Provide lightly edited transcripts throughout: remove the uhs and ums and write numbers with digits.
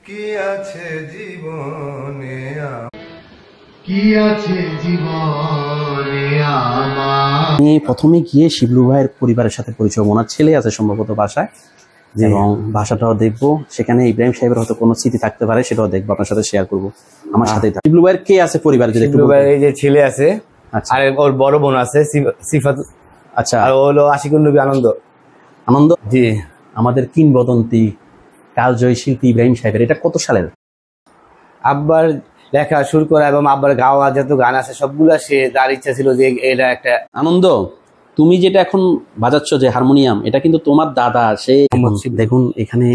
কি আছে জীবনে আমি প্রথমে গিয়ে শিবলু ভাইয়ের পরিবারের সাথে পরিচয়, ওনার ছেলে আছে সম্ভবত বাসায়, এবং ভাষাটাও দেখবো। সেখানে ইব্রাহিম সাহেবের হয়তো কোনো স্মৃতি থাকতে পারে, সেটাও দেখবো, আপনার সাথে শেয়ার করবো। আমার সাথে শিবলু ভাইয়ের কে আছে পরিবারে? শিবলু ভাইয়ের এই যে ছেলে আছে, আর ওর বড় বোন আছে সিফাত। আচ্ছা, আর ও হলো আশিকুন নবী আনন্দ। আনন্দ, জি। আমাদের কিংবদন্তি কালজয়ী শিল্পী ইব্রাহিম সাহেবের, এটা কত সালের? আব্বার লেখা শুরু করা এবং আব্বার গাওয়া যত গান আছে সবগুলা সে, তার ইচ্ছা ছিল যে এটা একটা। আনন্দ, তুমি যেটা এখন বাজাচ্ছ যে হারমোনিয়াম, এটা কিন্তু তোমার দাদা। সে দেখুন এখানে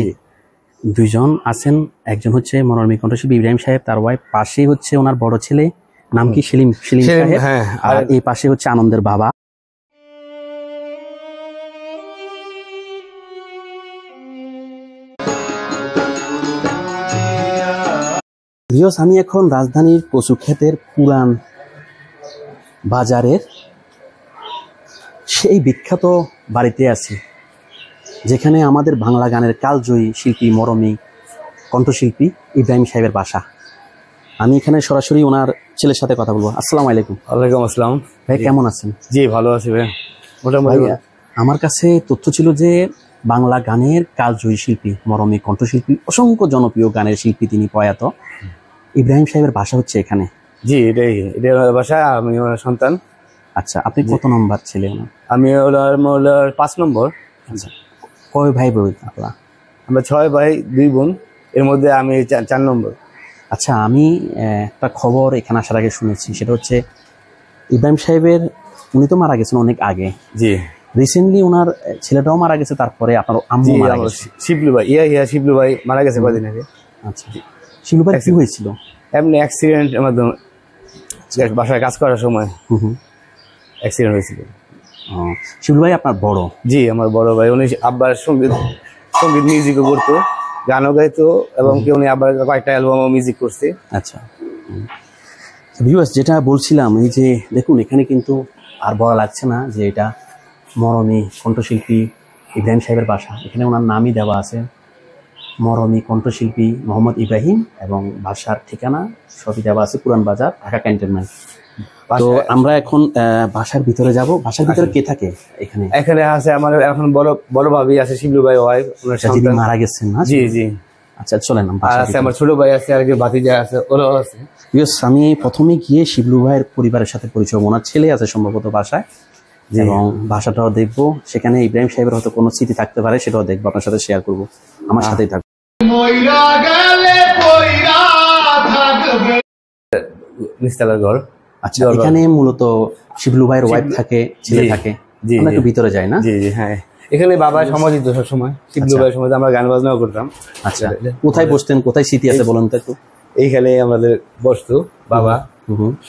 দুইজন আছেন, একজন হচ্ছে মনোরমী কণ্ঠশিল্পী ইব্রাহিম সাহেব, তার ওয়াইফ, পাশেই হচ্ছে ওনার বড় ছেলে, নাম কি? সেলিম সাহেব। আর এই পাশে হচ্ছে আনন্দের বাবা। আমি এখন রাজধানীর কচুক্ষেতের পুরান বাজারের সেই বিখ্যাত বাড়িতে আছি, যেখানে আমাদের বাংলা গানের কালজয়ী শিল্পী মরমী কণ্ঠশিল্পী ইব্রাহিম সাহেবের বাসা। আমি এখানে সরাসরি ওনার ছেলের সাথে কথা বলবো। আসসালামু আলাইকুম। ওয়ালাইকুম আসসালাম। ভাই কেমন আছেন? জি ভালো আছি ভাই। আমার কাছে তথ্য ছিল যে বাংলা গানের কালজয়ী শিল্পী মরমী কণ্ঠশিল্পী, অসংখ্য জনপ্রিয় গানের শিল্পী তিনি, প্রয়াত ইব্রাহিম সাহেবের বাসা হচ্ছে এখানে। জি, এটাই বাসা, আমি ওনার সন্তান। আচ্ছা, আপনি কত নম্বর ছেলে? আমি ওনার 5 নম্বর। আচ্ছা, কয় ভাই বোন আপনারা? আমরা 6 ভাই 2 বোন, এর মধ্যে আমি 4 নম্বর। আচ্ছা, আমি একটা খবর এখানে আসার আগে শুনেছি, সেটা হচ্ছে ইব্রাহিম সাহেবের, উনি তো মারা গেছেন অনেক আগে। জি, রিসেন্টলি ওনার ছেলেটাও মারা গেছে, তারপরে আপনার আম্মু মারা গেছে। শিবলু ভাই, শিবলু ভাই মারা গেছে কয়েকদিন আগে। আচ্ছা, শিবলু ভাই কি হয়েছিল? এমনি অ্যাক্সিডেন্টের মাধ্যমে, বাসায় কাজ করার সময় অ্যাক্সিডেন্ট হয়েছিল। শিবলু ভাই আপনার বড়? জি, আমার বড় ভাই। উনি আব্বার সঙ্গীত মিউজিকও করতো, গানও গাইতো, এবং উনি আবার কয়েকটা অ্যালবামও মিউজিক করছে। আচ্ছা ভিউয়ার্স, যেটা বলছিলাম, এই যে দেখুন এখানে কিন্তু আর বলা লাগছে না যে এটা মরমী কণ্ঠশিল্পী ইব্রাহিম সাহেবের বাসা। এখানে ওনার নামই দেওয়া আছে, মরমী কণ্ঠশিল্পী মোহাম্মদ ইব্রাহিম, এবং বাসার ঠিকানা সবই দেওয়া আছে, পুরান বাজার, ঢাকা ক্যান্টনমেন্ট। তো আমরা এখন বাসার ভিতরে যাব। বাসার ভিতরে কে থাকে? এখানে আছে আমার এখন বড় ভাবি আছে, শিবলু ভাই ওয়াইফ, ওনার যিনি মারা গেছেন না? জি জি। আচ্ছা চলেন। আছে আমার ছোট ভাই আছে, আর ভাতিজা আছে, ওরাও আছে। আমি প্রথমে গিয়ে শিবলু ভাইয়ের পরিবারের সাথে পরিচয়, ওনার ছেলে আছে সম্ভবত বাসায়, এবং ভাষাটাও দেখবো। সেখানে ইব্রাহিম সাহেবের হয়তো কোনো স্মৃতি থাকতে পারে, সেটাও দেখবো, আপনার সাথে শেয়ার করবো। আমার সাথেই থাকবে। নিস্তালার ঘর। আচ্ছা, এখানে মূলত শিবলু ভাইয়ের ওয়াইফ থাকে, ছেলে থাকে। আমরা একটু ভিতরে যাই না? জি জি, হ্যাঁ। এখানে বাবা সমাজিত সবসময়, শিবলু ভাইয়ের সময় আমরা গান বাজনাও করতাম। আচ্ছা, কোথায় বসতেন, কোথায় স্মৃতি আছে বলুন তো একটু। এইখানে আমাদের বসতো বাবা,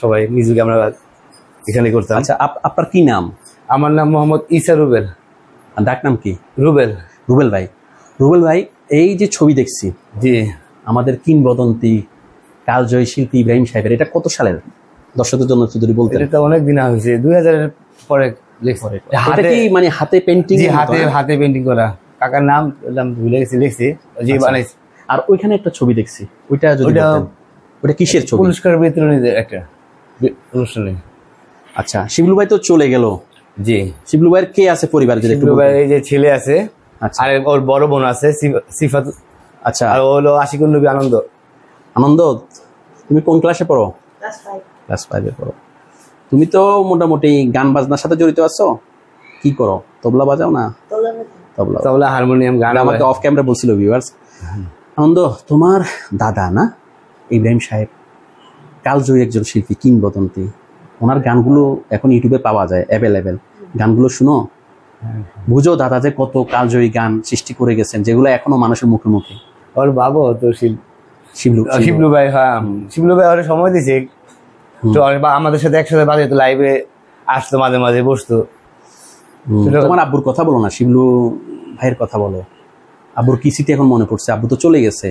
সবাই মিউজিক আমরা এখানে করতাম। আচ্ছা, আপনার কি নাম? আমার নাম মোহাম্মদ ইসা রুবেল। ডাক নাম কি? রুবেল। রুবেল ভাই, রুবেল ভাই, এই যে ছবি দেখছি, জি, আমাদের কিংবদন্তি কালজয়ী শিল্পী ইব্রাহিম সাহেবের, এটা কত সালের? দর্শকদের জন্য যদি বলতেন। এটা অনেক দিন হয়েছে, 2000 এর পরে। মানে হাতে পেন্টিং? হাতে পেন্টিং করা। কাকার নাম ভুলে গেছি, লিখছি, জি বানাইছি। আর ওইখানে একটা ছবি দেখছি, ওইটা যদি বলতেন, ওটা কিসের ছবি? পুরস্কার বিতরণীর একটা অনুষ্ঠানে। আচ্ছা, শিবলু ভাই তো চলে গেল। জি, শিবলু ভাইয়ের কে আছে পরিবারে? শিবলু ভাইয়ের এই যে ছেলে আছে, আর ওর বড় বোন আছে সিফাত। আচ্ছা, আর ও হলো আশিকুন নবী আনন্দ। আনন্দ, তুমি কোন ক্লাসে পড়ো? ক্লাস 5 এ পড়ো। তুমি তো মোটামুটি গান বাজনার সাথে জড়িত আছো। কি করো? তবলা বাজাও না? তবলা, হারমোনিয়াম, গান। আমাকে অফ ক্যামেরা বলছিল ভিউয়ার্স। আনন্দ, তোমার দাদা না ইব্রাহিম সাহেব, কালজয়ী একজন শিল্পী, কিংবদন্তি। ওনার গানগুলো এখন ইউটিউবে পাওয়া যায়, অ্যাভেলেবেল। গানগুলো শুনো, বুঝো দাদা যে কত কালজয়ী গান সৃষ্টি করে গেছেন, যেগুলো এখনো মানুষের মুখে মুখে। ওর বাবা তো শিবলু ভাই। হ্যাঁ, শিবলু ভাই ওরা সময় দিয়েছে তো, আমাদের সাথে একসাথে বাজাইতো, লাইভে আসতো, মাঝে মাঝে বসতো। তোমার আব্বুর কথা বলো না, শিবলু ভাইয়ের কথা বলো। আব্বুর কি স্মৃতি এখন মনে পড়ছে? আব্বু তো চলে গেছে,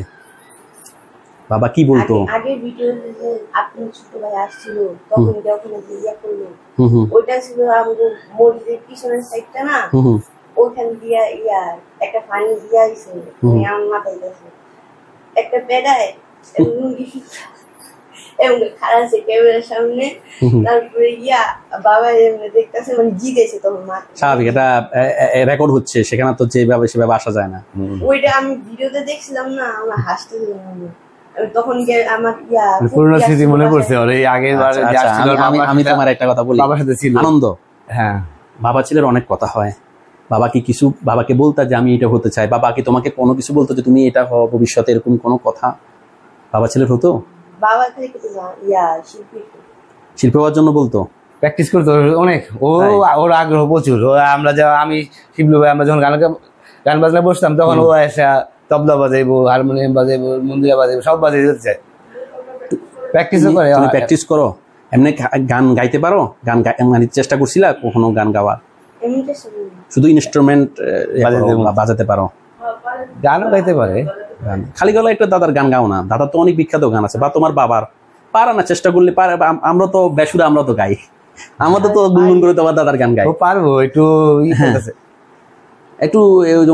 বাবা কি বলতো? আগে ভিডিওতে যে আপনি ছোট ভাই আসছিল, তখন যখন বিয়ে করলো, ওইটা ছিল আমাদের মসজিদের পিছনের সাইডটা না, ওইখান দিয়া একটা পানি দিয়া আইছে, আমার মাথায় গেছে। একটা বেড়ায় লুঙ্গি এবং খাড়া আছে ক্যামেরার সামনে, তারপরে বাবা এমনি দেখতেছে, মানে জিতেছে তখন মা। স্বাভাবিক, এটা রেকর্ড হচ্ছে, সেখানে তো যেভাবে সেভাবে আসা যায় না। ওইটা আমি ভিডিওতে দেখছিলাম না, আমার হাসতেছিলাম তখন। আমার পুরনো স্মৃতি মনে পড়ছে ওর এই আগের বার। আমি তোমার একটা কথা বলি, বাবার সাথে ছিল আনন্দ। হ্যাঁ, বাবা ছেলের অনেক কথা হয়। বাবাকে বলতা যে আমি এটা হতে চাই, বাবা কি তোমাকে কোনো কিছু বলতো যে তুমি এটা হও ভবিষ্যতে, এরকম কোনো কথা বাবা ছেলের হতো? বাবা শিল্পী হওয়ার জন্য বলতো, প্র্যাকটিস করতো অনেক। ওর আগ্রহ প্রচুর। আমি শিবলু ভাই আমরা যখন গান বাজনা বসতাম তখন ও এসে তবলা বাজাইবো, হারমোনিয়াম বাজাইবো, মন্দিরা বাজাইবো, সব বাজাই দিতে চায়। প্র্যাকটিসও করে। তুমি প্র্যাকটিস করো? এমনি গান গাইতে পারো? গান মানে চেষ্টা করছিলা কখনো গান গাওয়ার? শুধু ইনস্ট্রুমেন্ট বাজাতে পারো? গানও গাইতে পারে। খালি গলা একটা দাদার গান গাও না, দাদার তো অনেক বিখ্যাত গান আছে, বা তোমার বাবার। পারা না, চেষ্টা করলে পারে। আমরা তো বেসুরা, আমরা তো গাই, আমাদের তো গুনগুন করে তোমার দাদার গান গাই। পারবো একটু। একটু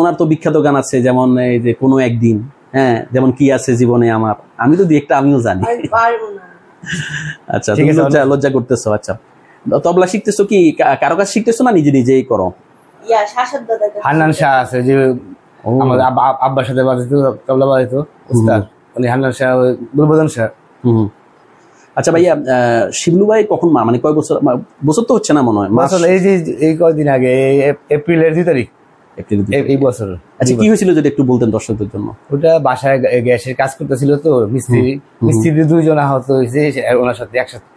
ওনার তো বিখ্যাত গান আছে, যেমন এই যে কোনো একদিন, হ্যাঁ, যেমন কি আছে জীবনে আমার, আমি তো একটা আমিও জানি। আচ্ছা, তুমি লজ্জা করতেছো। আচ্ছা, তবলা শিখতেছো কি কারো কাছে শিখতেছো না নিজে নিজেই করো? হান্নান শাহ আছে যে আমাদের আব্বার সাথে বাজাইতো, তবলা বাজাইতো উস্তাদ, উনি হান্নান শাহ, গুলবদন শাহ। আচ্ছা ভাইয়া, শিবলু ভাই কখন মানে কয় বছর? বছর তো হচ্ছে না মনে হয়। এই যে এই কয়দিন আগে, এপ্রিলের 2 তারিখ এই বছর। আচ্ছা, কি হয়েছিল যদি একটু বলতেন দর্শকদের জন্য? ওটা বাসায় গ্যাসের কাজ করতেছিল তো, মিস্ত্রি 2 জন আহত হয়েছে ওনার সাথে একসাথে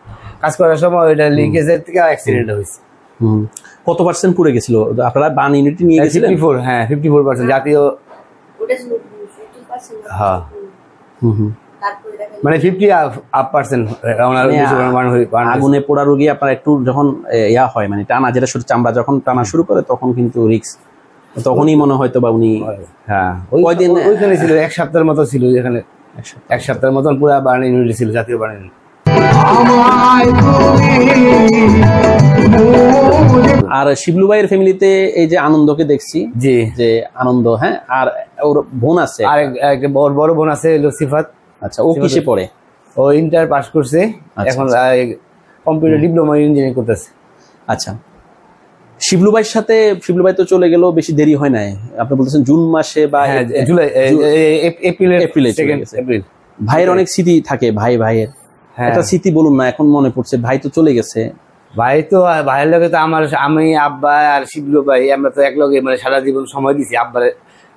কাজ করার সময়। ওইটা লিকেজের থেকে অ্যাক্সিডেন্ট হয়েছে। কত পার্সেন্ট পুড়ে গেছিল? আপনারা বার্ন ইউনিটে নিয়ে গেছিলেন? 54, হ্যাঁ 54% জাতীয়। হ্যাঁ, মানে 50% আগুনে পোড়া রোগী আপনার একটু যখন হয় মানে টানা, যেটা চামড়া যখন টানা শুরু করে তখন কিন্তু রিস্ক, তখনই মনে হয়তো বা উনি। হ্যাঁ, ওইদিন ওইখানে ছিল 1 সপ্তাহের মতো ছিল এখানে, 1 সপ্তাহের মতন পুরো বার্ন ইউনিট ছিল, জাতীয় বার্ন ইউনিট। আর শিবলু ভাইয়ের ফ্যামিলিতে এই যে আনন্দকে দেখছি, জি, যে আনন্দ, হ্যাঁ, আর ওর বোন আছে, আর একটা বড় বোন আছে সিফাত। আচ্ছা, ও কিসে পড়ে? ও ইন্টার পাস করছে, এখন কম্পিউটার ডিপ্লোমা ইঞ্জিনিয়ারিং করতেছে। আচ্ছা, শিবলু ভাইয়ের সাথে, শিবলু ভাই তো চলে গেল বেশি দেরি হয় নাই, আপনি বলতেছেন জুন মাসে বা জুলাই, এপ্রিল। ভাইয়ের অনেক স্মৃতি থাকে, ভাইয়ের একটা স্মৃতি বলুন না, এখন মনে পড়ছে। ভাই তো চলে গেছে। ভাইয়ের লগে তো আমি আব্বা আর শিবলু ভাই আমরা তো এক লগে মানে সারা জীবন সময় দিছি আব্বার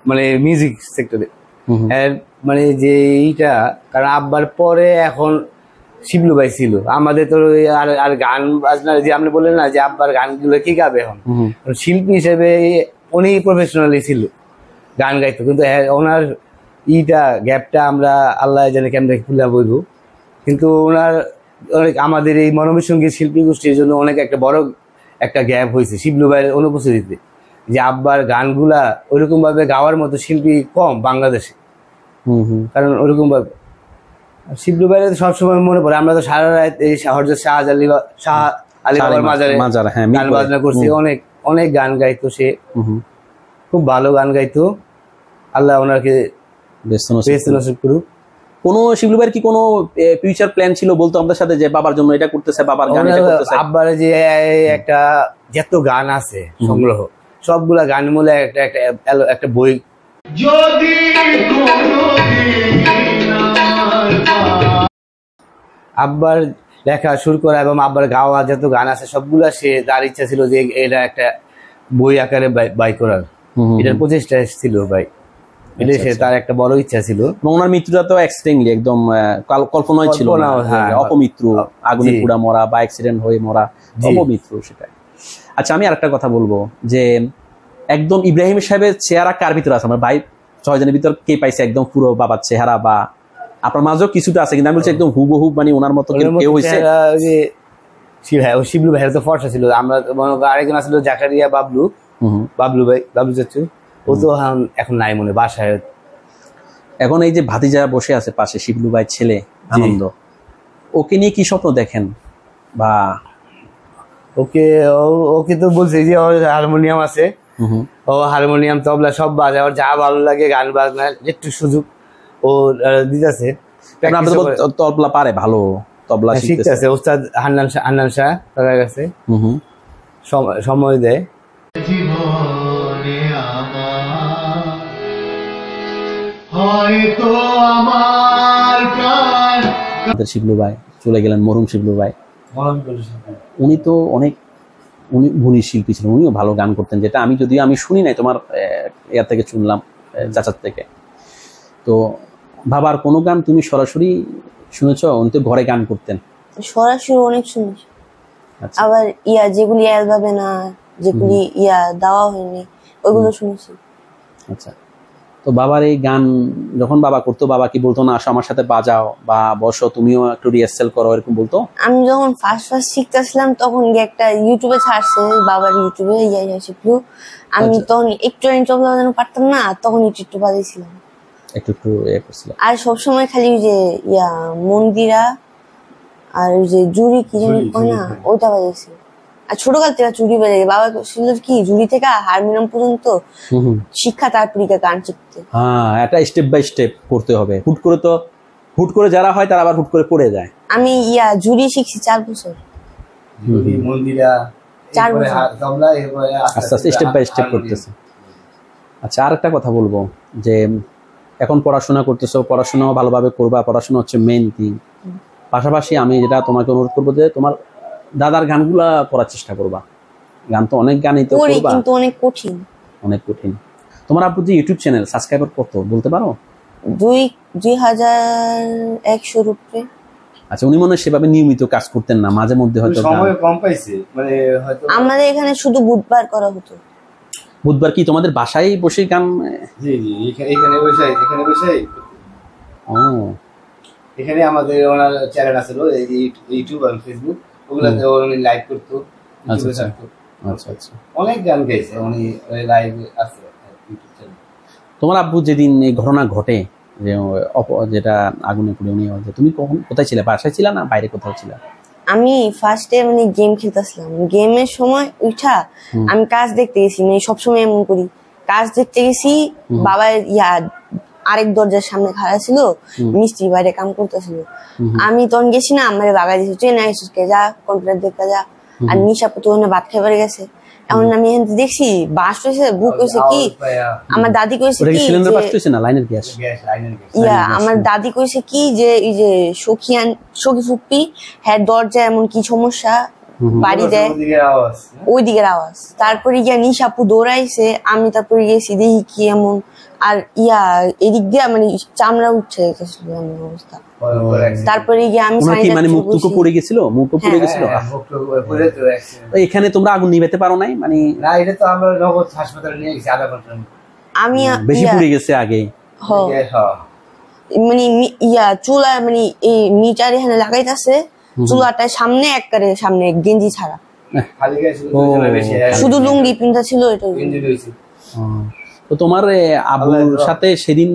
মানে মিউজিক সেক্টরে। মানে যে এইটা, কারণ আব্বার পরে এখন শিবলু ভাই ছিল আমাদের তো। আর গান বাজনা যে আপনি বললেন না যে আব্বার গানগুলো কি গাবে, এখন শিল্পী হিসেবে উনি প্রফেশনালি ছিল, গান গাইতো, কিন্তু ওনার গ্যাপটা আমরা আল্লাহ জানে কেমন খুলে বলবো। কিন্তু ওনার আমাদের এই মনোবীর সঙ্গীত শিল্পী গোষ্ঠীর জন্য অনেক একটা বড় একটা গ্যাপ হয়েছে শিবলু ভাইয়ের অনুপস্থিতিতে, যে আব্বার গানগুলা ওইরকম ভাবে গাওয়ার মতো শিল্পী কম বাংলাদেশে। কারণ ওইরকম ভাবে শিবলু ভাইয়ের সবসময় মনে পড়ে, আমরা তো সারা রাত এই হযরত শাহ আলী বাবার মাজারে গান বাজনা করছি, অনেক গান গাইতো সে, খুব ভালো গান গাইতো। আল্লাহ ওনাকে বেস্ত নসিব করুক। কোনো শিবলু ভাইয়ের কি কোনো ফিউচার প্ল্যান ছিল বলতো আমাদের সাথে, যে বাবার জন্য এটা করতেছে, বাবার গান এটা করতেছে? আব্বার যে একটা যত গান আছে সংগ্রহ, সবগুলা গান মূলে একটা বই। যদি আব্বার লেখা শুরু করা এবং আব্বার গাওয়া যত গান আছে সবগুলা সে, তার ইচ্ছা ছিল যে এটা একটা বই আকারে বাই করার, এটার প্রচেষ্টা ছিল ভাই। তার একটা বড় ইচ্ছা ছিল। ওনার মৃত্যুটা তো অ্যাক্সিডেন্টলি একদম কল্পনাই ছিল না, অপমৃত্যু, আগুনে পুড়া মরা বা অ্যাক্সিডেন্ট হয়ে মরা, অপমৃত্যু সেটাই। আচ্ছা, আমি আরেকটা কথা বলবো, যে একদম ইব্রাহিম সাহেবের চেহারা কার ভিতরে আছে? আমার ভাই 6 জনের ভিতর কে পাইছে একদম পুরো বাবার চেহারা? বা আপনার মাঝেও কিছুটা আছে, কিন্তু আমি বলছি একদম হুবহু, মানে ওনার মতো কেউ হয়েছে? শিবলু ভাইয়ের তো ফর্সা ছিল। আমরা আরেকজন আসলে জাকারিয়া বাবলু ভাই, বাবলু চাচু, ও তো এখন নাই মনে বাসায়। এখন এই যে ভাতিজা বসে আছে পাশে, শিবলু ভাই ছেলে আনন্দ, ওকে নিয়ে কি স্বপ্ন দেখেন? বা ওকে তো বলছে যে ওর হারমোনিয়াম আছে, ও হারমোনিয়াম তবলা সব বাজায়, ওর যা ভালো লাগে গান বাজনা, একটু সুযোগ ও দিতেছে কারণ আপনি তো তবলা পারে ভালো, তবলা শিখতেছে। শিখতেছে ওস্তাদ হান্নান শাহ তার কাছে হুম হুম। সময় দেয়। জীবনে আমার হয়তো আমার প্রাণ আমাদের শিবলু ভাই চলে গেলেন, মরহুম শিবলু ভাই। উনি তো অনেক উনি গুণী শিল্পী ছিলেন, উনিও ভালো গান করতেন, যেটা আমি যদিও আমি শুনি নাই, তোমার ইয়ার থেকে শুনলাম, চাচার থেকে। তো বাবার কোনো গান তুমি সরাসরি শুনেছো? উনি তো ঘরে গান করতেন। সরাসরি অনেক শুনেছি, আচ্ছা আবার যেগুলি অ্যালবামে না, যেগুলি দেওয়া হয়নি ওইগুলো শুনেছি। আচ্ছা। তো বাবার এই গান যখন বাবা করতো, বাবা কি বলতো না আসো আমার সাথে বাজাও বা বসো তুমিও একটু রিহার্সাল করো, এরকম বলতো? আমি যখন ফার্স্ট শিখতেছিলাম তখন একটা ইউটিউবে ছাড়ছে, বাবার ইউটিউবে শিখলো। আমি তখন একটু তবলা বাজানো পারতাম না, তখন একটু বাজাইছিলাম, একটু একটু ইয়ে করছিলাম। আর সবসময় খালি ওই যে মন্দিরা আর ওই যে জুড়ি কি জানি কয় না, ওইটা বাজাইছি। আর ছোটকাল থেকে চুরি বাজাই, বাবা ছিল কি জুড়ি থেকে হারমোনিয়াম পর্যন্ত শিক্ষা, তারপরে গান শিখতে। হ্যাঁ, একটা স্টেপ বাই স্টেপ করতে হবে, হুট করে যারা হয় তারা আবার হুট করে পড়ে যায়। আমি জুড়ি শিখছি 4 বছর। মন্দিরা 4 বছর আস্তে আস্তে স্টেপ বাই স্টেপ করতেছে। আচ্ছা, আর একটা কথা বলবো যে এখন পড়াশোনা করতেছো, পড়াশোনাও ভালোভাবে করবা, পড়াশোনা হচ্ছে মেইন থিং। পাশাপাশি আমি যেটা তোমাকে অনুরোধ করবো যে তোমার দাদার গানগুলা করার চেষ্টা করবা। গান তো অনেক গানই তো করবা, কিন্তু অনেক কঠিন, অনেক কঠিন। তোমার আপু যে ইউটিউব চ্যানেল সাবস্ক্রাইবার কত বলতে পারো? 2100 উপরে। আচ্ছা, উনি মনে হয় সেভাবে নিয়মিত কাজ করতেন না, মাঝে মধ্যে হয়তো সময় কম পাইছে, মানে হয়তো আমাদের এখানে শুধু বুধবার করা হতো। বুধবার কি তোমাদের বাসায় বসে গান? জি জি, এখানে বসে ও, এখানে আমাদের ওনার চ্যানেল আছে ইউটিউব আর ফেসবুক, ওগুলাতে উনি লাইভ করতো। আচ্ছা আচ্ছা আচ্ছা। অনেক গান গাইছে উনি, লাইভ আছে ইউটিউব চ্যানেল। তোমার আব্বু যেদিন এই ঘটনা ঘটে যে যেটা আগুনে পুড়ে উনি, তুমি কোথায় ছিলে? বাসায় ছিল না বাইরে কোথাও ছিল? আমি ফার্স্টে গেম খেলতেছিলাম, গেমের সময় উঠা আমি কাজ দেখতে গেছি, সবসময় এমন করি, কাজ দেখতে গেছি। বাবা আরেক দরজার সামনে খাড়া ছিল, মিস্ত্রি বাইরে কাম করতেছিল। আমি তখন গেছি না, আমার বাগা দিয়েছে, তুই না এসে যা কম্পিউটার দেখতে যা। আর নিশাপু তো ভাত খাইবার গেছে। এখন আমি দেখছি বাস হয়েছে, বুক হয়েছে কি, আমার দাদি কইছে কি আমার দাদি কইছে কি যে এই যে সখী ফুপ্পি হ্যাঁ দরজা এমন কি সমস্যা, বাড়ি দেয় ওই দিকের আওয়াজ। তারপরে নিশাপু দৌড়াইছে, আমি তারপরে গেছি দেখি কি এমন, আর এদিক দিয়ে চামড়া উঠছে এমন অবস্থা। তারপরে আমি এখানে তোমরা আগুন নিভাতে পারো নাই? মানে এটা তো আমরা নগদ হাসপাতালে নিয়ে গেছি আধা ঘন্টা। আমি বেশি পুড়ে গেছে আগে, চুলা এই মিটার এখানে লাগাইতেছে, চুলাটার সামনে একবারে সামনে গেঞ্জি ছাড়া, শুধু লুঙ্গি পিন্ধা ছিল। তো তোমার আবুর সাথে সেদিন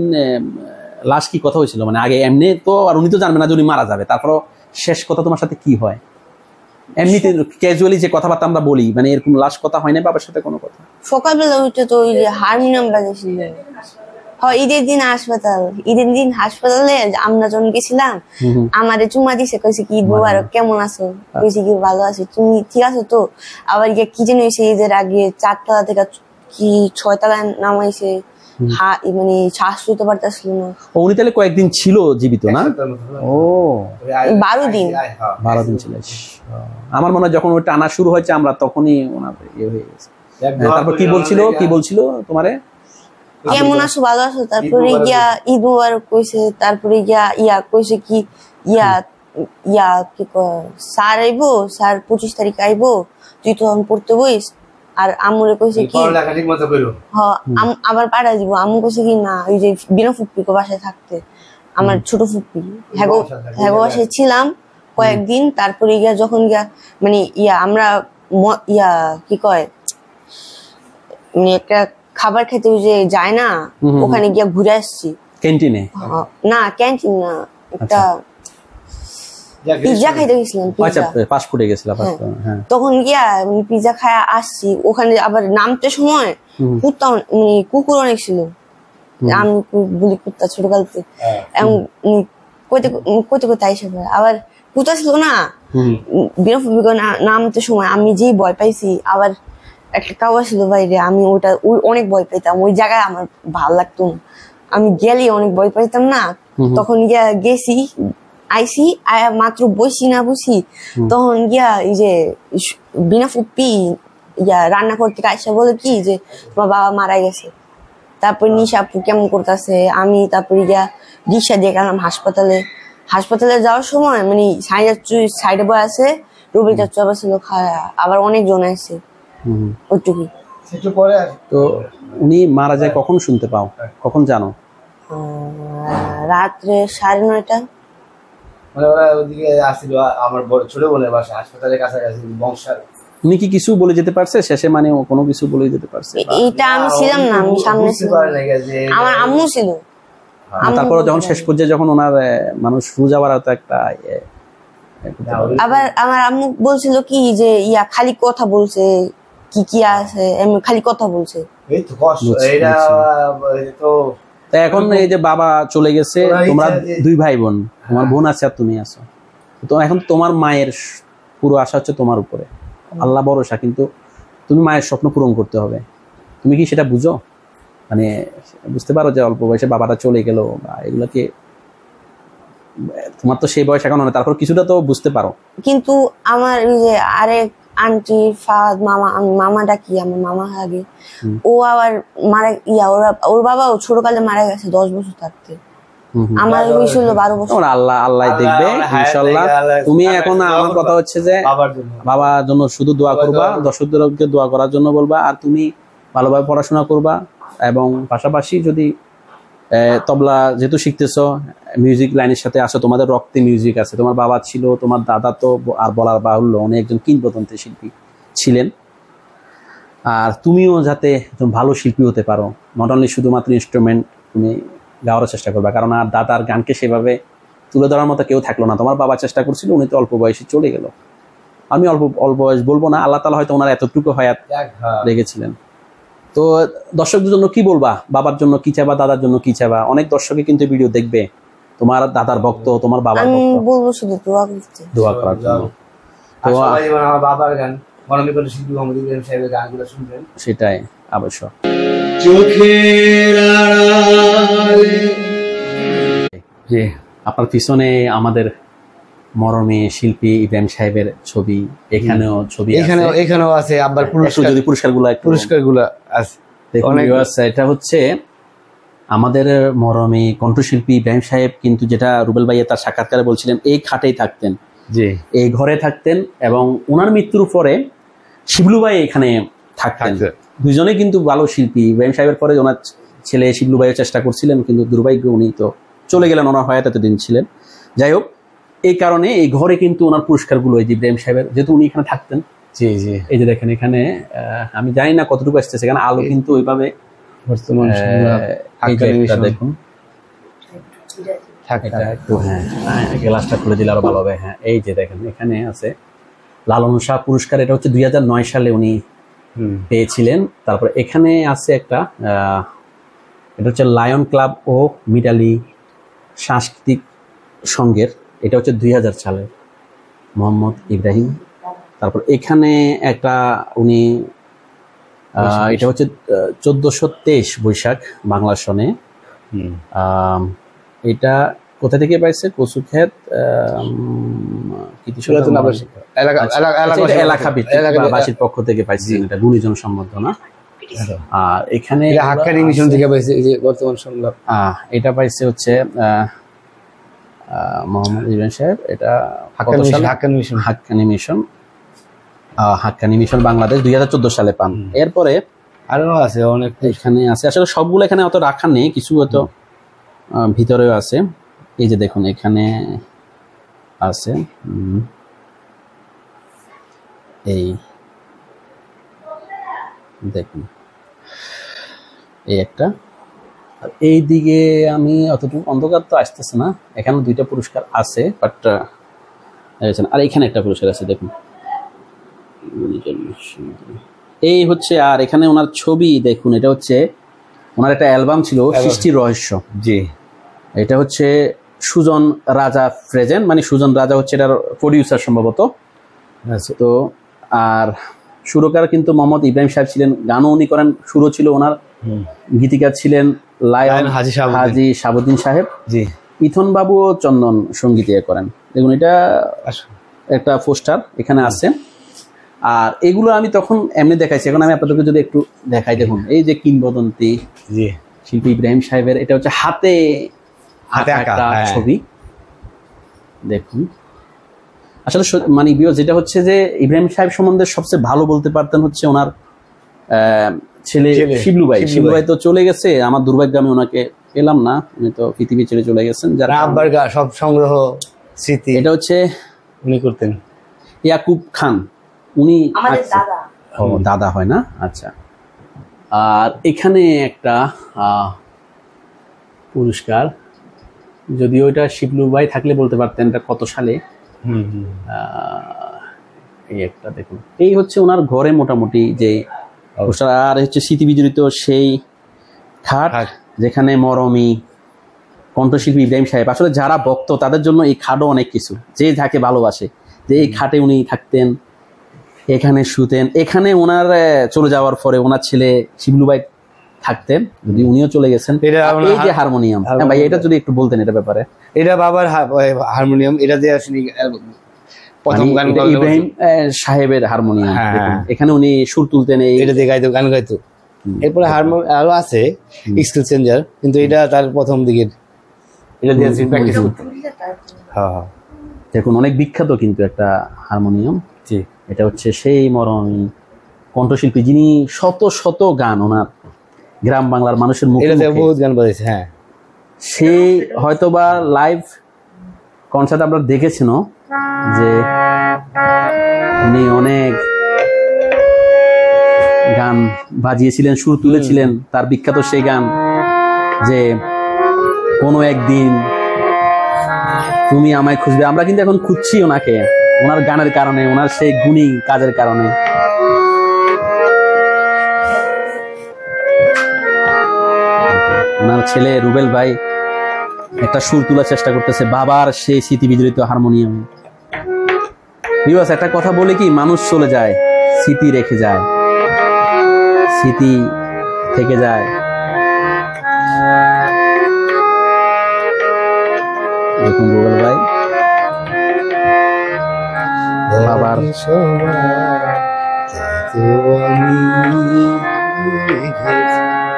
লাস্ট কি কথা হয়েছিল? মানে আগে এমনি তো আর উনি তো জানবে না যে উনি মারা যাবে, তারপর শেষ কথা তোমার সাথে কি হয়? এমনিতে ক্যাজুয়ালি যে কথাবার্তা আমরা বলি, মানে এরকম লাস্ট কথা হয় না বাবার সাথে কোনো কথা? সকালবেলা উঠে তো ওই যে হারমোনিয়াম বাজাইছিল। ঈদের দিন হাসপাতালে আমরা যখন গেছিলাম, আমারে চুমা দিছে, কইছে কি ঈদ মোবারক, কেমন আছো? কইছে কি ভালো আছি, তুমি ঠিক আছো তো? আবার কি যেন হয়েছে, ঈদের আগে 4 তলা থেকে কি 6 তলায় নামাইছে, শ্বাস নিতে পারতেছিল না। উনি তাহলে কয়েকদিন ছিল জীবিত না? ও 12 দিন ছিল। আমার মনে হয় যখন ওই টানা শুরু হয়েছে আমরা তখনই ওনার ইয়ে হয়ে গেছে। তারপর কি বলছিল তোমারে? কেমন আছো, ভালো আছো? তারপরে ঈদ মোবারক কইছে। তারপরে কইছে কি কি স্যার আইবো, স্যার 25 তারিখ আইবো, তুই তো এখন পড়তে বইস। আর আমুরে কইছে কি আবার পাঠাই দিব। আমু কইছে কি না, ওই যে বিনা ফুপ্পি বাসায় থাকতে, আমার ছোট ফুপ্পি হ্যাগো বাসায় ছিলাম কয়েকদিন। তারপরে যখন আমরা কি কয় একটা খাবার খেতে যে যায় না, ওখানে গিয়া ঘুরে আসছি। ক্যান্টিনে? না ক্যান্টিন না, একটা পিজ্জা খাইতে গেছিলাম। পাসপোর্টে গেছিলাম, তখন পিজ্জা খায় আসছি। ওখানে আবার নামতে সময় কুকুর অনেক ছিল। আমি গুলি করতাম ছোটকালতে, এবং কইতে কইতে কইতে আইসা পড়ে। আবার কুতা ছিল না বিনাফুবিক নামতে সময় আমি যেই ভয় পাইছি, আবার একটা কাওয়া ছিল বাইরে, আমি ওই অনেক ভয় পাইতাম, ওই জায়গায় আমার ভালো লাগতো না, আমি গেলে অনেক ভয় পাইতাম না। তখন গেছি আইসি আয়া মাত্র বসি না বুঝি, তখন গিয়া এই যে বিনা ফুপি রান্না করতে আইসা বলে কি যে তোমার বাবা মারা গেছে। তারপর নিশা আপু কেমন করতেছে, আমি তারপরে গিয়া রিক্সা দিয়ে গেলাম হাসপাতালে। হাসপাতালে যাওয়ার সময় মানে সাইডে বয় আছে, রুবেল চাচু আবার ছিল, আবার অনেক জন আছে ওইটুকু। তো উনি মারা যায় কখন শুনতে পাও, কখন জানো? রাত্রে 9:30। মানে ওরা ওদিকে আসছিল আমার বড় ছোট বোনের বাসা হাসপাতালের কাছাকাছি বংশাল। উনি কি কিছু বলে যেতে পারছে শেষে, মানে ও কোনো কিছু বলে যেতে পারছে? এইটা আমি ছিলাম না, আমি সামনে ছিলাম, আমার আম্মু ছিল। তারপর যখন শেষ পর্যায়ে যখন ওনার মানুষ রোজা বাড়াতো একটা আবার আমার আম্মু বলছিল কি যে খালি কথা বলছে, কি কি আছে এমনি খালি কথা বলছে। এই তো কষ্ট এটা তো। এখন এই যে বাবা চলে গেছে, তোমরা 2 ভাই বোন, তোমার বোন আছে আর তুমি আছো, তো এখন তোমার মায়ের পুরো আশা হচ্ছে তোমার উপরে, আল্লাহ ভরসা, কিন্তু তুমি মায়ের স্বপ্ন পূরণ করতে হবে। তুমি কি সেটা বুঝো? মানে বুঝতে পারো যে অল্প বয়সে বাবাটা চলে গেল বা এগুলোকে, তোমার তো সেই বয়স এখন না, তারপর কিছুটা তো বুঝতে পারো। কিন্তু আমার ওই যে আরেক আন্টি ফাদ মামা, আমি মামা ডাকি, আমার মামা আগে, ও আবার মারা ওর বাবাও ছোটকালে মারা গেছে 10 বছর থাকতে। আমার বয়স হলো 12 বছর। আল্লাহ দেখবে ইনশাআল্লাহ। তুমি এখন আমার কথা হচ্ছে যে বাবার জন্য শুধু দোয়া করবা, দর্শকদেরকে দোয়া করার জন্য বলবা, আর তুমি ভালোভাবে পড়াশোনা করবা, এবং পাশাপাশি যদি তবলা যেহেতু শিখতেছো, মিউজিক লাইনের সাথে আসো, তোমাদের রক্তে মিউজিক আছে, তোমার বাবা ছিল, তোমার দাদা তো আর বলার বাহুল্য, উনি একজন কিংবদন্তি শিল্পী ছিলেন, আর তুমিও যাতে একজন ভালো শিল্পী হতে পারো, নট অনলি শুধুমাত্র ইনস্ট্রুমেন্ট, তুমি গাওয়ারও চেষ্টা করবা, কারণ আর দাদার গানকে সেভাবে তুলে ধরার মতো কেউ থাকলো না। তোমার বাবা চেষ্টা করছিল, উনি তো অল্প বয়সে চলে গেল। আমি অল্প বয়স বলবো না, আল্লাহ তাআলা হয়তো ওনার এতটুকু হায়াত রেখেছিলেন। তো দর্শকদের জন্য কি বলবা, বাবার জন্য কি চাইবা, দাদার জন্য কি চাইবা? অনেক দর্শকে কিন্তু ভিডিও দেখবে, তোমার দাদার ভক্ত, তোমার বাবার ভক্ত, আমি বলবো শুধু দোয়া করার জন্য। তো আমার বাবার গান মরমী করে শিল্পী মোহাম্মদ ইব্রাহিম সাহেবের গানগুলো শুনবেন, সেটাই অবশ্যই। চোখের আড়ালে যে আপনার পিছনে আমাদের মরমী শিল্পী ইব্রাহিম সাহেবের ছবি, এখানেও ছবি, এখানেও আছে আব্বার যদি পুরস্কারগুলো আছে। এটা হচ্ছে আমাদের মরমী কণ্ঠশিল্পী ইব্রাহিম সাহেব, কিন্তু যেটা রুবেল ভাইয়া তার সাক্ষাৎকারে বলছিলেন, এই খাটেই থাকতেন, এই ঘরে থাকতেন, এবং ওনার মৃত্যুর পরে শিবলু ভাই এখানে থাকতেন। দুইজনে কিন্তু ভালো শিল্পী। ইব্রাহিম সাহেবের পরে ওনার ছেলে শিবলু ভাইও চেষ্টা করছিলেন, কিন্তু দুর্ভাগ্য উনি তো চলে গেলেন, ওনার হয়াত এতদিন ছিলেন। যাই হোক, এই কারণে এই ঘরে কিন্তু ওনার পুরস্কারগুলো এই যে ইব্রাহিম সাহেবের, যেহেতু উনি এখানে থাকতেন, এই যে দেখেন এখানে, আমি জানি না কতটুকু আসতেছে, এখানে আলো কিন্তু ওইভাবে দেখুন, একটু গ্লাসটা খুলে দিলে আরো ভালো হবে। হ্যাঁ, এই যে দেখেন এখানে আছে লালন শাহ পুরস্কার, এটা হচ্ছে 2009 সালে উনি পেয়েছিলেন। তারপর এখানে আছে একটা, এটা হচ্ছে লায়ন ক্লাব ও মিডালি সাংস্কৃতিক সংঘের, এটা হচ্ছে 2000 সালে মোহাম্মদ ইব্রাহিম। তারপর এখানে একটা উনি, এটা হচ্ছে 1423 বৈশাখ বাংলা সনে। এটা কোথা থেকে পাইছে? কচুক্ষেত এলাকাবাসীর পক্ষ থেকে পাইছে, এটা গুণীজন সম্বর্ধনা। আর এখানে হাক্কানি মিশন থেকে পাইছে, এই যে বর্তমান সংলাপ, এটা পাইছে হচ্ছে মোহাম্মদ ইব্রাহিম সাহেব, এটা হাক্কানি মিশন বাংলাদেশ 2014 সালে পান। এরপরে আরো আছে অনেক, এখানে আছে, আসলে সবগুলো এখানে অত রাখা নেই, কিছু হয়তো ভিতরেও আছে। এই যে দেখুন এখানে আছে, এই দেখুন এই একটা, আর এই দিকে আমি অতটুকু অন্ধকার তো আসতেছে না, এখানে 2টা পুরস্কার আছে, বাট আর এখানে একটা পুরস্কার আছে দেখুন, এই হচ্ছে। আর এখানে ওনার ছবি দেখুন, এটা হচ্ছে ওনার একটা অ্যালবাম ছিল সৃষ্টির রহস্য। জি, এটা হচ্ছে সুজন রাজা প্রেজেন্ট, মানে সুজন রাজা হচ্ছে এটার প্রডিউসার সম্ভবত। আচ্ছা। তো আর সুরকার কিন্তু মোহাম্মদ ইব্রাহিম সাহেব ছিলেন, গানও উনি করেন, সুরও ছিল ওনার, গীতিকার ছিলেন লায়ন হাজি শাহাবুদ্দিন সাহেব। জি, ইথন বাবু ও চন্দন সঙ্গীত করেন। দেখুন এটা একটা পোস্টার এখানে আছে। আর এগুলো আমি তখন এমনি দেখাইছি, এখন আমি আপনাদেরকে যদি একটু দেখাই। দেখুন এই যে কিংবদন্তি জি শিল্পী ইব্রাহিম সাহেবের, এটা হচ্ছে হাতে হাতে আঁকা ছবি। দেখুন আসলে মানে যেটা হচ্ছে যে ইব্রাহিম সাহেব সম্বন্ধে সবচেয়ে ভালো বলতে পারতেন হচ্ছে ওনার ছেলে শিবলু ভাই। শিবলু ভাই তো চলে গেছে, আমার দুর্ভাগ্য, আমি ওনাকে পেলাম না, উনি তো পৃথিবী ছেড়ে চলে গেছেন। যারা আব্বার সব সংগ্রহ স্মৃতি এটা হচ্ছে উনি করতেন। ইয়াকুব খান, উনি আমাদের দাদা। ও দাদা হয় না? আচ্ছা। আর এখানে একটা পুরস্কার, যদিও এটা শিবলু ভাই থাকলে বলতে পারতেন এটা কত সালে। এই একটা দেখুন, এই হচ্ছে ওনার ঘরে মোটামুটি যে পোস্টার। আর হচ্ছে স্মৃতি বিজড়িত সেই খাট, যেখানে মরমী কণ্ঠশিল্পী ইব্রাহিম সাহেব, আসলে যারা ভক্ত তাদের জন্য এই খাটও অনেক কিছু, যে যাকে ভালোবাসে, যে এই খাটে উনি থাকতেন, এখানে শুতেন। এখানে ওনার চলে যাওয়ার পরে ওনার ছেলে শিবলু ভাই থাকতেন, যদি উনিও চলে গেছেন। এই যে হারমোনিয়াম, ভাই এটা যদি একটু বলতেন এটা ব্যাপারে। এটা বাবার হারমোনিয়াম, এটা দিয়ে আসলে প্রথম গান ইব্রাহিম সাহেবের হারমোনিয়াম। এখানে উনি সুর তুলতেন, এটা দিয়ে গাইতো, গান গাইতো। এরপরে হারমোনিয়াম আরো আছে স্কেল চেঞ্জার, কিন্তু এটা তার প্রথম দিকের, এটা দিয়ে প্র্যাকটিস করতেন। হ্যাঁ হ্যাঁ, দেখুন অনেক বিখ্যাত কিন্তু একটা হারমোনিয়াম। জি, এটা হচ্ছে সেই মরমী কণ্ঠশিল্পী, যিনি শত শত গান ওনার গ্রাম বাংলার মানুষের মুখে বহুত গান বাজাইছে। হ্যাঁ, সেই হয়তোবা লাইভ কনসার্ট আমরা দেখেছিনো, যে উনি অনেক গান বাজিয়েছিলেন, সুর তুলেছিলেন। তার বিখ্যাত সেই গান যে কোনো একদিন তুমি আমায় খুঁজবে। আমরা কিন্তু এখন খুঁজছি ওনাকে, ওনার গানের কারণে, ওনার সেই গুণী কাজের কারণে। ওনার ছেলে রুবেল ভাই একটা সুর তোলার চেষ্টা করতেছে বাবার সেই স্মৃতি বিজড়িত হারমোনিয়ামে। ভিউয়ার্স, একটা কথা বলে কি, মানুষ চলে যায়, স্মৃতি রেখে যায়, স্মৃতি থেকে যায়। দেখুন রুবেল ভাই বাবার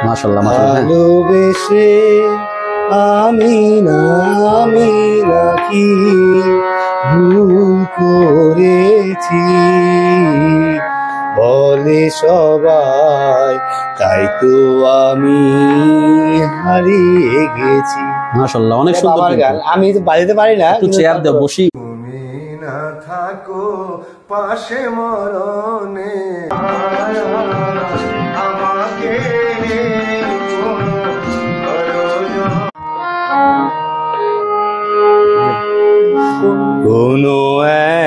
মাশাআল্লাহ ভালোবেসে আমি নাকি ভুল করেছি বলে সবাই, তাই তো আমি হারিয়ে গেছি। মাশাআল্লাহ, অনেক সুন্দর গান। আমি তো বাজাতে পারি না, একটু চেয়ার দাও, বসি। তুমি না থাকো পাশে মরণে আমাকে কোনো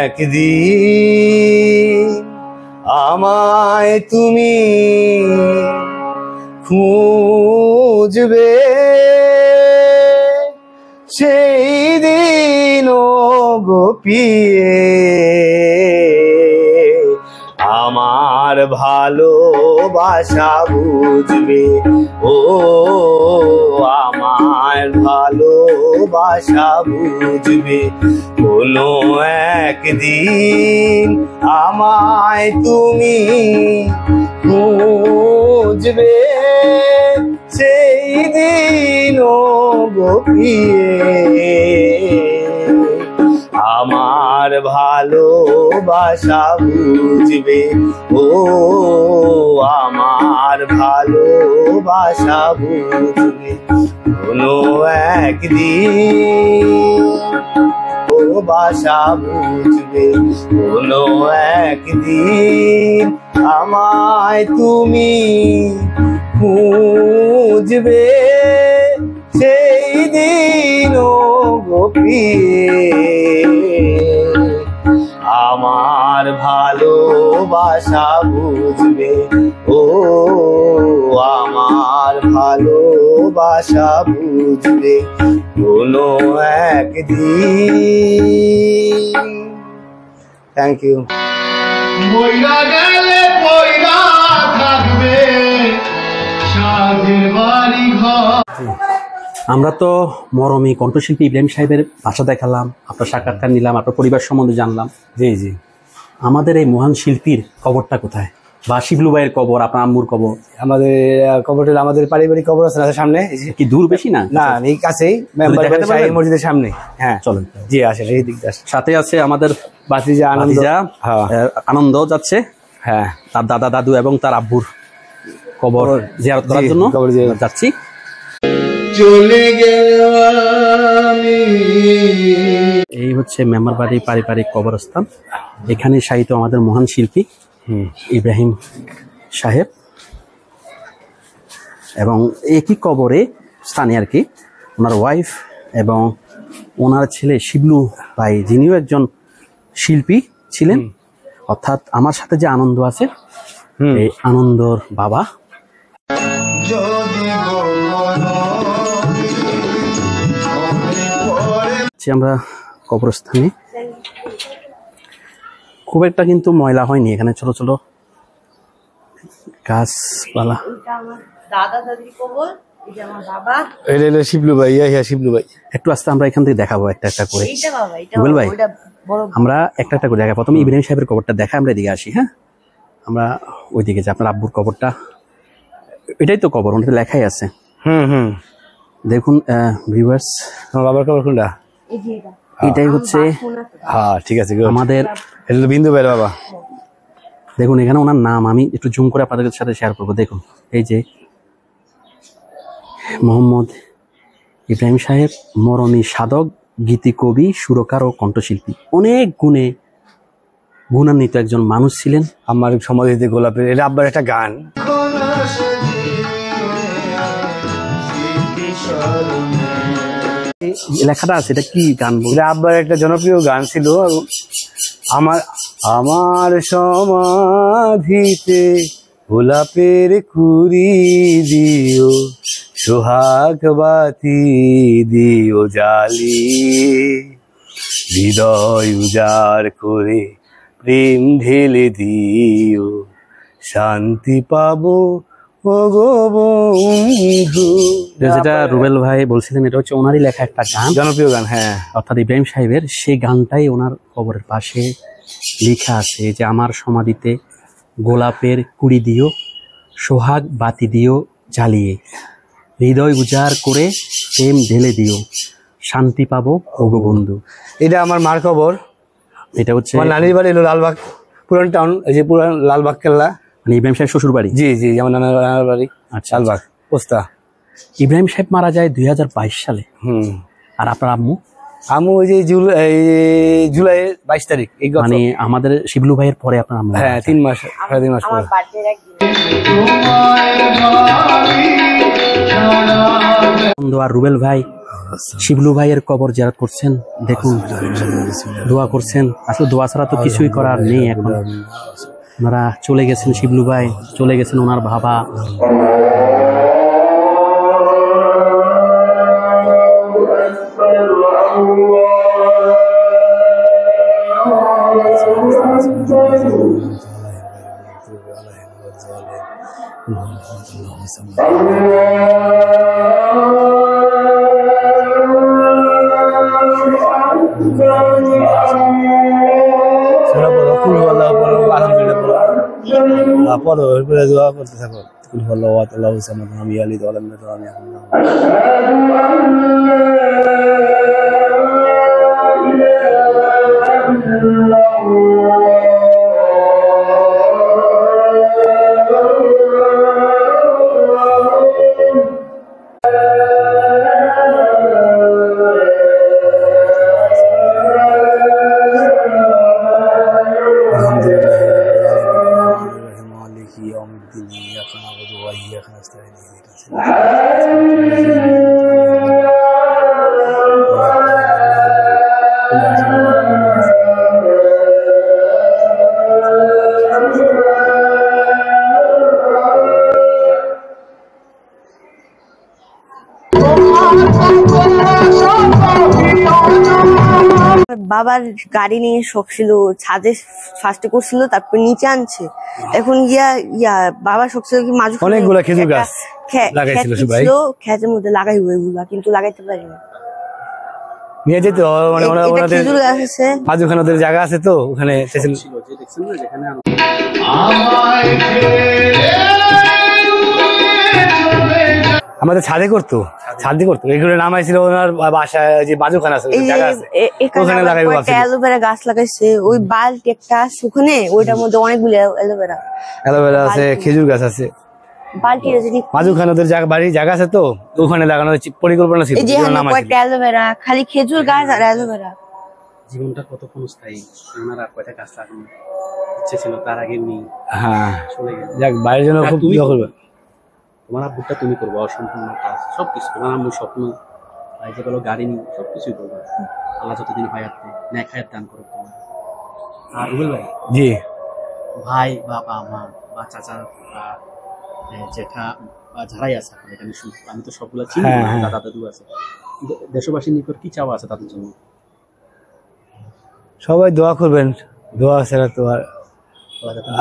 একদিন আমায় তুমি খুঁজবে, সেই দিন গোপিয়ে আমার ভালোবাসা বুঝবে। ও আমার ভালোবাসা বুঝবে, কোনো একদিন আমায় তুমি খুঁজবে, সেই দিন গোপিয়ে আমার ভালোবাসা বুঝবে। ও আমার ভালোবাসা বুঝবে, কোনো একদিন ভালোবাসা বুঝবে, কোনো একদিন আমায় তুমি খুঁজবে, সেই দিন গোপিয়ে আমার ভালোবাসা বুঝবে। ও আমার ভালোবাসা বুঝবে কোনো একদিন। Thank you. মইরা গেলে পয়রা থাকবে সাধের বাড়ি ঘর। আমরা তো মরমী কণ্ঠশিল্পী ইব্রাহিম সাহেবের ভাষা দেখালাম, আপনার সাক্ষাৎকার নিলাম, আপনার পরিবার সম্বন্ধে জানলাম। জি জি। আমাদের এই মহান শিল্পীর কবরটা কোথায়, বা শিবলু ভাইয়ের কবর, আপনার আম্মুর কবর? আমাদের কবরটা আমাদের পারিবারিক কবর আছে সামনে। কি দূর বেশি না? না, এই কাছেই মসজিদের সামনে। হ্যাঁ চলেন। জি আসেন, এই দিক সাথে আছে আমাদের ভাতিজা আনন্দ যাচ্ছে। হ্যাঁ, তার দাদা দাদু এবং তার আব্বুর কবর জিয়ারত করার জন্য যাচ্ছি। চলে গেল আমি। এই হচ্ছে মেম্বারবাড়ি পারিবারিক কবরস্থান। এখানে শায়িত আমাদের মহান শিল্পী ইব্রাহিম সাহেব, এবং একই কবরে স্থানে আর কি ওনার ওয়াইফ এবং ওনার ছেলে শিবলু ভাই, যিনিও একজন শিল্পী ছিলেন। অর্থাৎ আমার সাথে যে আনন্দ আছে, এই আনন্দর বাবা। আমরা কবরস্থানে খুব একটা কিন্তু ময়লা হয়নি, এখানে ছোট ছোট গাছপালা। দাদা দাদির কবর, এটা আমার বাবা। এটা হলো শিবলু ভাই। শিবলু ভাই একটু আস্তে আমরা এখান থেকে দেখাবো একটা একটা করে। এইটা বাবা, এটা রুবেল ভাই, ওইটা বড়। আমরা একটা একটা করে দেখাবো। প্রথমে ইব্রাহিম সাহেবের কবরটা দেখা, আমরা এদিকে আসি। হ্যাঁ, আমরা ওইদিকে যে আপনার আব্বুর কবরটা, এটাই তো কবর, ওনাতে লেখাই আছে। দেখুন ভিউয়ার্স, আমার বাবার কবর কোনটা? এই যে এটা, এটাই হচ্ছে হ্যাঁ ঠিক আছে আমাদের এটা তো বিন্দু ভাইয়ের বাবা। দেখুন এখানে ওনার নাম আমি একটু জুম করে আপনাদের সাথে শেয়ার করবো। দেখুন এই যে মোহাম্মদ ইব্রাহিম সাহেব, মরমী সাধক, গীতি কবি, সুরকার ও কণ্ঠশিল্পী। অনেক গুণে গুণান্বিত একজন মানুষ ছিলেন। আমার সমাধিতে গোলাপের, এটা আব্বার একটা গান। লেখাটা আছে, এটা কি গান? এটা আব্বার একটা জনপ্রিয় গান ছিল। আমার আমার সমাধিতে গোলাপের কুড়ি দিও, সোহাগ বাতি দিও জ্বালিয়ে, হৃদয় উজাড় করে প্রেম ঢেলে দিও, শান্তি পাবো ও গো বন্ধু। যেটা রুবেল ভাই বলছিলেন, এটা হচ্ছে ওনারই লেখা একটা গান, জনপ্রিয় গান। হ্যাঁ, অর্থাৎ ইব্রাহিম সাহেবের। সেই গানটাই ওনার কবরের পাশে লেখা আছে যে আমার সমাধিতে গোলাপের কুড়ি দিও, সোহাগ বাতি দিও জ্বালিয়ে, হৃদয় উজাড় করে প্রেম ঢেলে দিও, শান্তি পাবো ওগো বন্ধু। এটা আমার মার কবর। এটা হচ্ছে আমার নানির বাড়ি হলো লালবাগ, পুরান টাউন। এই যে পুরান লালবাগ কেল্লা, মানে ইব্রাহিম সাহেব শ্বশুর বাড়ি। জি জি, আমার নানার বাড়ি। আচ্ছা, লালবাগ পোস্তা। ইব্রাহিম সাহেব মারা যায় 2022 সালে। আর আপনার আম্মু? আম্মু ওই যে জুলাই 22 তারিখ। মানে আমাদের শিবলু ভাইয়ের পরে আপনার আম্মু? হ্যাঁ, 3 মাস, 3.5 মাস পরে। আর রুবেল ভাই শিবলু ভাইয়ের কবর জিয়ারত করছেন। দেখুন দোয়া করছেন। আসলে দোয়া ছাড়া তো কিছুই করার নেই। এখন ওনারা চলে গেছেন, শিবলু ভাই চলে গেছেন, ওনার বাবা। দোয়া করতে থাকো। আমি আলী দল আমি বাবার গাড়ি নিয়ে শখ ছিল, ছাদে ফার্স্টে করছিল, তারপর নিচে আনছে। এখন বাবার শখ ছিল কি মাঝখানে অনেকগুলা খেজুর গাছ লাগাইছিল সবাই, ক্ষেতের মধ্যে লাগাইবো এগুলা, কিন্তু লাগাইতে পারিনি। নিয়ে যেত মানে ওনাদের খেজুর গাছ আছে, মাঝখানে ওদের জায়গা আছে, তো ওখানে ছিল যে দেখছেন না যেখানে আমায় ছেড়ে আমাদের ছাদে করতো, এগুলো নামাইছিল ওনার বাসায়, যে বাজুখানা আছে জায়গা আছে ওখানে লাগাইবো ভাবছিল। অ্যালোভেরা গাছ লাগাইছে, ওই বালতি একটা আছে ওখানে, ওইটার মধ্যে অনেকগুলো অ্যালোভেরা আছে, খেজুর গাছ আছে, বালতি মাঝখানে ওদের বাড়ির জায়গা আছে, তো ওখানে লাগানোর পরিকল্পনা ছিল। কয়েকটা অ্যালোভেরা, খালি খেজুর গাছ আর অ্যালোভেরা। জীবনটা কতক্ষণ স্থায়ী, ওনার আর কয়টা গাছ লাগানোর ইচ্ছে ছিল, তার আগে উনি চলে গেলেন। যাক, বাইরের জন্য খুব ইয়ে করবে। তোমার আব্বুরটা তুমি করবো, অসম্পূর্ণ কাজ সবকিছু। তোমার আম্মুর স্বপ্ন, ভাই যে বলো গাড়ি নিয়ে সবকিছুই করবো। আল্লাহ যতদিন হায়াতে ন্যাক হায়াত দান করো তোমার। আর রুবেল ভাই, জি ভাই, বাবা, মা বা চাচা বা জেঠা বা যারাই আছে আপনার এখানে, আমি তো সবগুলো চিনি, দাদা দাদু আছে, দেশবাসীর নিকট কি চাওয়া আছে তাদের জন্য? সবাই দোয়া করবেন, দোয়া ছাড়া তো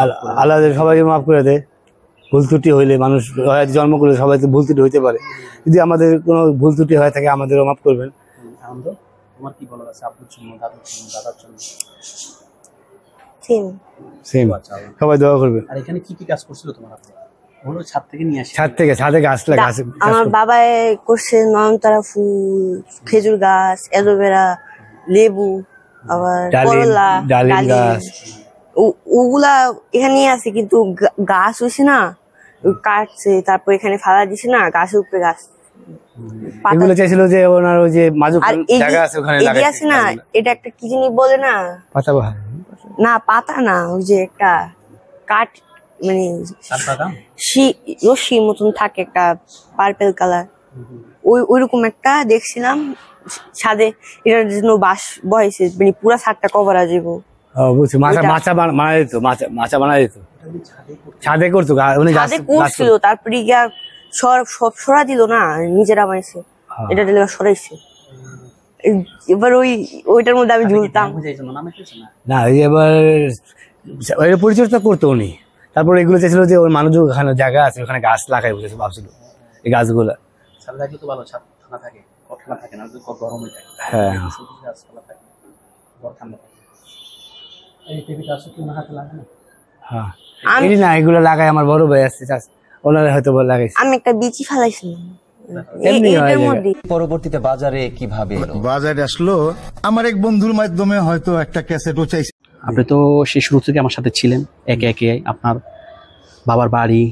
আর আল্লাহ সবাইকে মাফ করে দেয়। ভুল ত্রুটি হইলে, মানুষ জন্ম করলে সবাই তো ভুল ত্রুটি হইতে পারে, যদি আমাদের কোনো ভুল ত্রুটি হয়ে থাকে আমাদেরও মাফ করবেন। আনন্দ, তোমার কি বলার আছে আব্বুর জন্য, দাদুর জন্য, দাদার জন্য? সেম, সবাই দোয়া করবে। আর এখানে কি কি কাজ করছিল তোমার আব্বু? ছাদ থেকে নিয়ে আসি, ছাদে গাছ লাগা আছে। আমার বাবা করছে নয়নতারা ফুল, খেজুর গাছ, অ্যালোভেরা, লেবু, আবার করলা, ডালিম গাছ, ওগুলা এখানে আছে, কিন্তু গাছ হয়েছে না, কাটছে, তারপর এখানে ফালা দিছে না, গাছের উপরে গাছ। এগুলো চাইছিল যে ওনার ওই যে মাঝখানে জায়গা আছে ওখানে লাগাইছে আছে না, এটা একটা কি জিনিস বলে না, পাতা না পাতা না, ওই যে একটা কাঠ, মানে রশির মতন থাকে একটা পার্পেল কালার, ওইরকম একটা দেখছিলাম ছাদে, এটার জন্য বাঁশ বহাইছে, মানে পুরা ছাদটা কভার হয়ে যাবো। বুঝছি, মাছা বানাই দিত, মাছা বানাই দিত, ছাদে করতো, ছাদে করছিল, তারপরে গিয়া সব সরা দিল না, নিজেরা বানাইছে, এটা দিলে সরাইছে। এবার ওইটার মধ্যে আমি ঝুলতাম না, এবার পরিচর্যা করতো উনি। তারপর এগুলো চাইছিল যে ওই মানুষ ওখানে জায়গা আছে ওখানে গাছ লাগাই বলেছে, ভাবছিল এই গাছগুলো। হ্যাঁ, না এগুলো লাগাই আমার বড় ভাই আসছে, ওনারা হয়তো লাগাইছে। আমি একটা বিচি ফেলাইছিলাম। পরবর্তীতে বাজারে কিভাবে বাজারে আসলো আমার এক বন্ধুর মাধ্যমে, হয়তো একটা ক্যাসেটও চাইছে। আপনি তো সেই শুরু থেকে আমার সাথে ছিলেন, একে একে আপনার বাবার বাড়ি,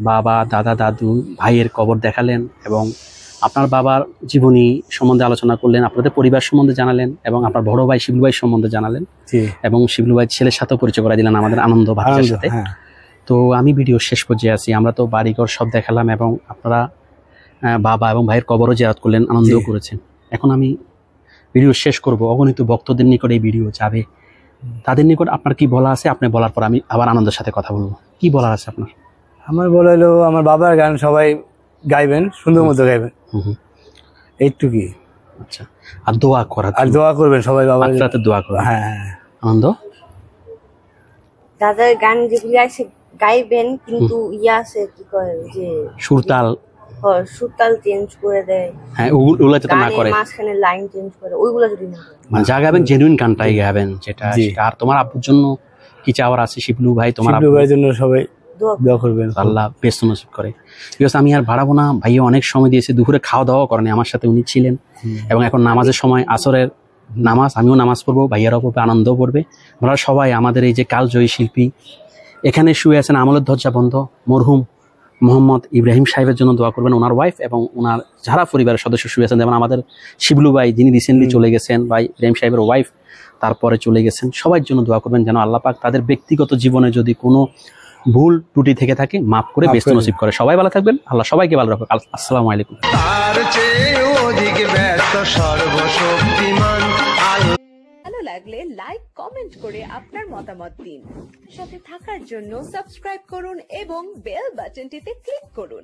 বাবা, দাদা, দাদু, ভাইয়ের কবর দেখালেন এবং আপনার বাবার জীবনী সম্বন্ধে আলোচনা করলেন, আপনাদের পরিবার সম্বন্ধে জানালেন এবং আপনার বড় ভাই শিবলু ভাই সম্বন্ধে জানালেন এবং শিবলু ভাই ছেলের সাথেও পরিচয় করে দিলেন আমাদের আনন্দ ভাইয়ের সাথে। তো আমি ভিডিও শেষ পর্যায়ে আছি, আমরা তো বাড়িঘর সব দেখালাম এবং আপনারা বাবা এবং ভাইয়ের কবরও জিয়ারত করলেন, আনন্দও করেছেন। এখন আমি ভিডিও শেষ করব, অগণিত ভক্তদের নিকট এই ভিডিও যাবে, তাদের নিকট আপনার কি বলা আছে আপনি বলার পর আমি আবার আনন্দের সাথে কথা বলবো। কি বলার আছে আপনার? আমার বলা হলো, আমার বাবার গান সবাই গাইবেন, সুন্দর মতো গাইবেন, এইটুকুই। আচ্ছা, আর দোয়া করা, আর দোয়া করবেন সবাই, বাবার রাতে দোয়া করবেন। হ্যাঁ, আনন্দ দাদার গান যেগুলি আছে গাইবেন, কিন্তু আছে কি করে যে সুরতাল চেঞ্জ করে দেয়, হ্যাঁ ওগুলো যাতে না করে, মাঝখানে লাইন চেঞ্জ করে, ওইগুলো যদি না করে, মানে যা গাবেন জেনুইন গানটাই গাবেন, যেটা। আর তোমার আব্বুর জন্য কি চাওয়ার আছে? শিবলু ভাই, তোমার শিবলু ভাইয়ের জন্য সবাই দোয়া করবেন, আল্লাহ ব্যস্ত নসিব করে। বিকজ আমি আর বাড়াবো না, ভাইয়া অনেক সময় দিয়েছে, দুপুরে খাওয়া দাওয়া করেনি, আমার সাথে উনি ছিলেন এবং এখন নামাজের সময় আসরের নামাজ, আমিও নামাজ পড়বো, ভাইয়ারাও পড়বে, আনন্দও পড়বে। আমরা সবাই আমাদের এই যে কালজয়ী শিল্পী এখানে শুয়ে আছেন, আমলের দরজা বন্ধ, মরহুম মোহাম্মদ ইব্রাহিম সাহেবের জন্য দোয়া করবেন, ওনার ওয়াইফ এবং ওনার যারা পরিবারের সদস্য শুয়ে আছেন, যেমন আমাদের শিবলু ভাই যিনি রিসেন্টলি চলে গেছেন, ভাই ইব্রাহিম সাহেবের ওয়াইফ তারপরে চলে গেছেন, সবার জন্য দোয়া করবেন যেন আল্লাহ পাক তাদের ব্যক্তিগত জীবনে যদি কোনো ভুল ত্রুটি থেকে থাকে মাফ করে ব্যস্ত নসিব করে। সবাই ভালো থাকবেন, আল্লাহ সবাইকে ভালো রাখুক। আসসালামু আলাইকুম। ভালো লাগলে লাইক, কমেন্ট করে আপনার মতামত দিন। সাথে থাকার জন্য সাবস্ক্রাইব করুন এবং বেল বাটনটিতে ক্লিক করুন।